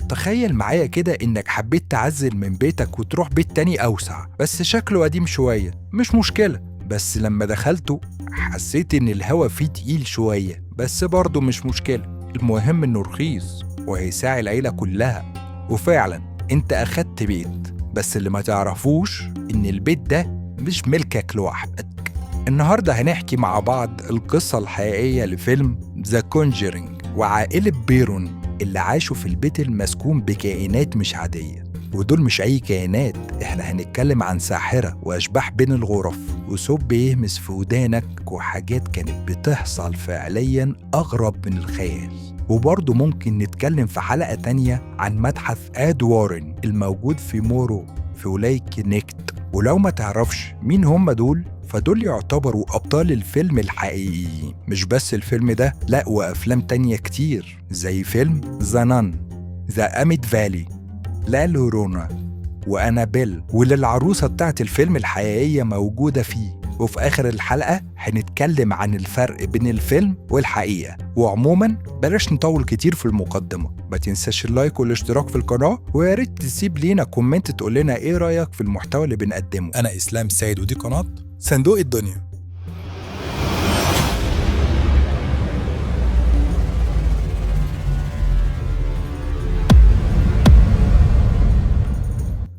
تخيل معايا كده إنك حبيت تعزل من بيتك وتروح بيت تاني أوسع، بس شكله قديم شوية. مش مشكلة، بس لما دخلته حسيت إن الهوا فيه تقيل شوية، بس برضه مش مشكلة. المهم إنه رخيص وهيساعي العيلة كلها. وفعلا أنت أخدت بيت، بس اللي ما تعرفوش إن البيت ده مش ملكك لوحدك. النهاردة هنحكي مع بعض القصة الحقيقية لفيلم ذا كونجرينج وعائلة بيرون اللي عاشوا في البيت المسكون بكائنات مش عادية. ودول مش أي كائنات، إحنا هنتكلم عن ساحرة وأشباح بين الغرف وصوت بيهمس في ودانك وحاجات كانت بتحصل فعلياً أغرب من الخيال. وبرضه ممكن نتكلم في حلقة تانية عن متحف آد وارن الموجود في مورو في ولاية كونكت. ولو ما تعرفش مين هم دول، فدول يعتبروا أبطال الفيلم الحقيقيين. مش بس الفيلم ده، لأ، وأفلام تانية كتير زي فيلم ذا نان، ذا أميد فالي، لا لورونا، وأنابيل، واللي العروسة بتاعت الفيلم الحقيقية موجودة فيه. وفي آخر الحلقة هنتكلم عن الفرق بين الفيلم والحقيقة. وعموما بلاش نطول كتير في المقدمة، ما تنساش اللايك والاشتراك في القناة، وياريت تسيب لينا كومنت تقول لنا ايه رأيك في المحتوى اللي بنقدمه. أنا إسلام سيد ودي قناة صندوق الدنيا.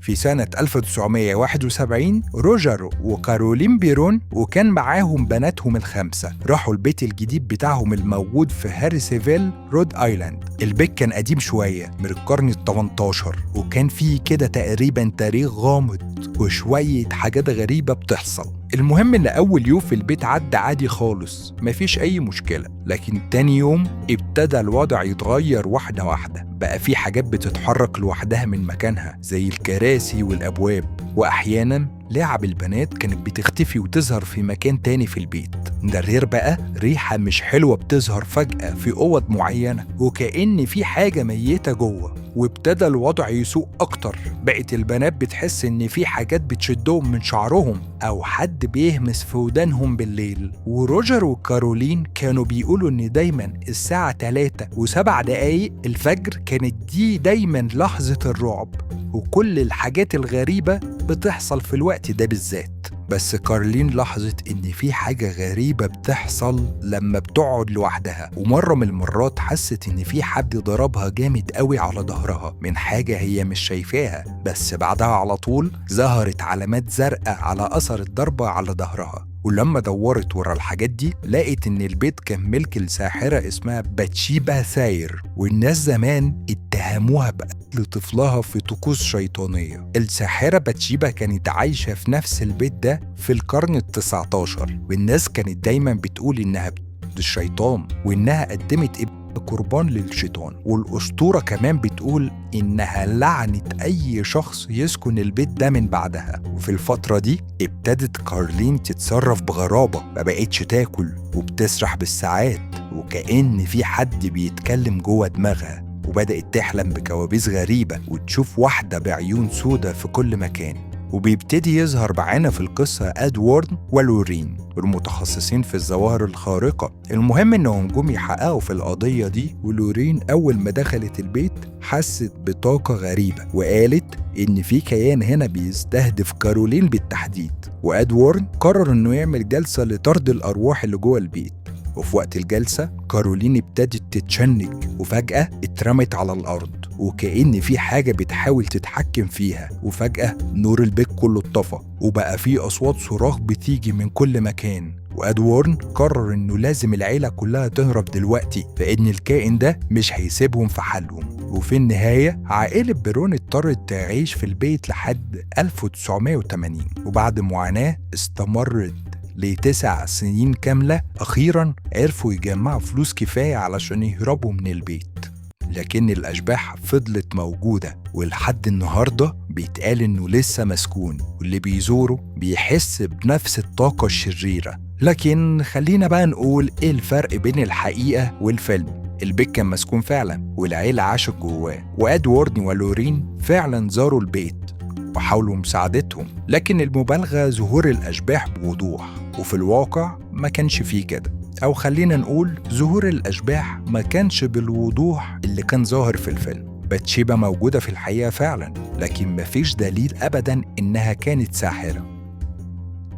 في سنة 1971 روجر وكارولين بيرون وكان معاهم بناتهم ال5 راحوا البيت الجديد بتاعهم الموجود في هاريسفيل رود آيلاند. البيت كان قديم شوية من القرن ال18، وكان فيه كده تقريبا تاريخ غامض وشوية حاجات غريبة بتحصل. المهم إن أول يوم في البيت عدى عادي خالص، مفيش أي مشكلة. لكن تاني يوم ابتدى الوضع يتغير واحدة واحدة. بقى في حاجات بتتحرك لوحدها من مكانها زي الكراسي والأبواب، وأحياناً لعب البنات كانت بتختفي وتظهر في مكان تاني في البيت. ده غير بقى ريحة مش حلوة بتظهر فجأة في أوض معينة، وكأن في حاجة ميتة جوه. وابتدى الوضع يسوء أكتر. بقت البنات بتحس إن في حاجات بتشدهم من شعرهم أو حد بيهمس في ودانهم بالليل. وروجر وكارولين كانوا بيقولوا إن دايماً الساعة 3:07 الفجر كانت دي دايماً لحظة الرعب، وكل الحاجات الغريبة بتحصل في الوقت ده بالذات. بس كارلين لاحظت إن في حاجة غريبة بتحصل لما بتقعد لوحدها. ومرة من المرات حست إن في حد ضربها جامد قوي على ظهرها من حاجة هي مش شايفاها، بس بعدها على طول ظهرت علامات زرقاء على أثر الضربة على ظهرها. ولما دورت ورا الحاجات دي لقيت إن البيت كان ملك الساحرة اسمها باتشيبا ثاير، والناس زمان اتهموها بقتل طفلها في طقوس شيطانية. الساحرة باتشيبا كانت عايشة في نفس البيت ده في القرن ال19، والناس كانت دايما بتقول إنها بتعبد الشيطان وإنها قدمت قربان للشيطان. والأسطورة كمان بتقول إنها لعنت أي شخص يسكن البيت ده من بعدها. وفي الفترة دي ابتدت كارلين تتصرف بغرابة، ما بقتش تاكل وبتسرح بالساعات وكأن في حد بيتكلم جوه دماغها. وبدأت تحلم بكوابيس غريبة وتشوف واحدة بعيون سودة في كل مكان. وبيبتدي يظهر معانا في القصة أدوارد ولورين المتخصصين في الظواهر الخارقة. المهم إنهم جم يحققوا في القضية دي. ولورين أول ما دخلت البيت حست بطاقة غريبة وقالت إن في كيان هنا بيستهدف كارولين بالتحديد. وأدوارد قرر إنه يعمل جلسة لطرد الأرواح اللي جوه البيت. وفي وقت الجلسة كارولين ابتدت تتشنج وفجأة اترمت على الأرض وكأن في حاجة بتحاول تتحكم فيها. وفجأة نور البيت كله اتطفى وبقى في أصوات صراخ بتيجي من كل مكان. وأدوارن قرر إنه لازم العيلة كلها تهرب دلوقتي، لأن الكائن ده مش هيسيبهم في حالهم. وفي النهاية عائلة بيرون اضطرت تعيش في البيت لحد 1980، وبعد معاناة استمرت ل9 سنين كاملة أخيراً عرفوا يجمعوا فلوس كفاية علشان يهربوا من البيت. لكن الأشباح فضلت موجودة، ولحد النهاردة بيتقال إنه لسه مسكون، واللي بيزوره بيحس بنفس الطاقة الشريرة. لكن خلينا بقى نقول إيه الفرق بين الحقيقة والفيلم. البيت كان مسكون فعلاً والعيلة عاشت جواه، وأدوارد ولورين فعلاً زاروا البيت وحاولوا مساعدتهم. لكن المبالغة ظهور الأشباح بوضوح، وفي الواقع ما كانش فيه كده. أو خلينا نقول ظهور الأشباح ما كانش بالوضوح اللي كان ظاهر في الفيلم. باتشيبا موجودة في الحقيقة فعلاً، لكن مفيش دليل أبداً إنها كانت ساحرة.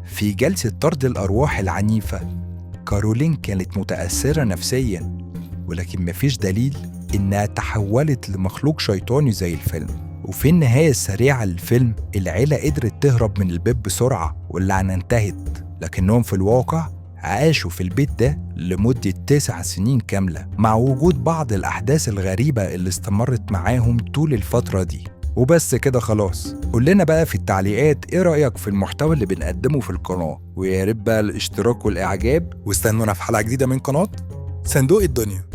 في جلسة طرد الأرواح العنيفة، كارولين كانت متأثرة نفسياً، ولكن مفيش دليل إنها تحولت لمخلوق شيطاني زي الفيلم. وفي النهاية السريعة للفيلم، العيلة قدرت تهرب من البيت بسرعة واللعنة انتهت، لكنهم في الواقع عاشوا في البيت ده لمدة 9 سنين كاملة، مع وجود بعض الأحداث الغريبة اللي استمرت معاهم طول الفترة دي. وبس كده خلاص. قول لنا بقى في التعليقات ايه رأيك في المحتوى اللي بنقدمه في القناة، ويا ريت بقى الاشتراك والإعجاب، واستنونا في حلقة جديدة من قناة صندوق الدنيا.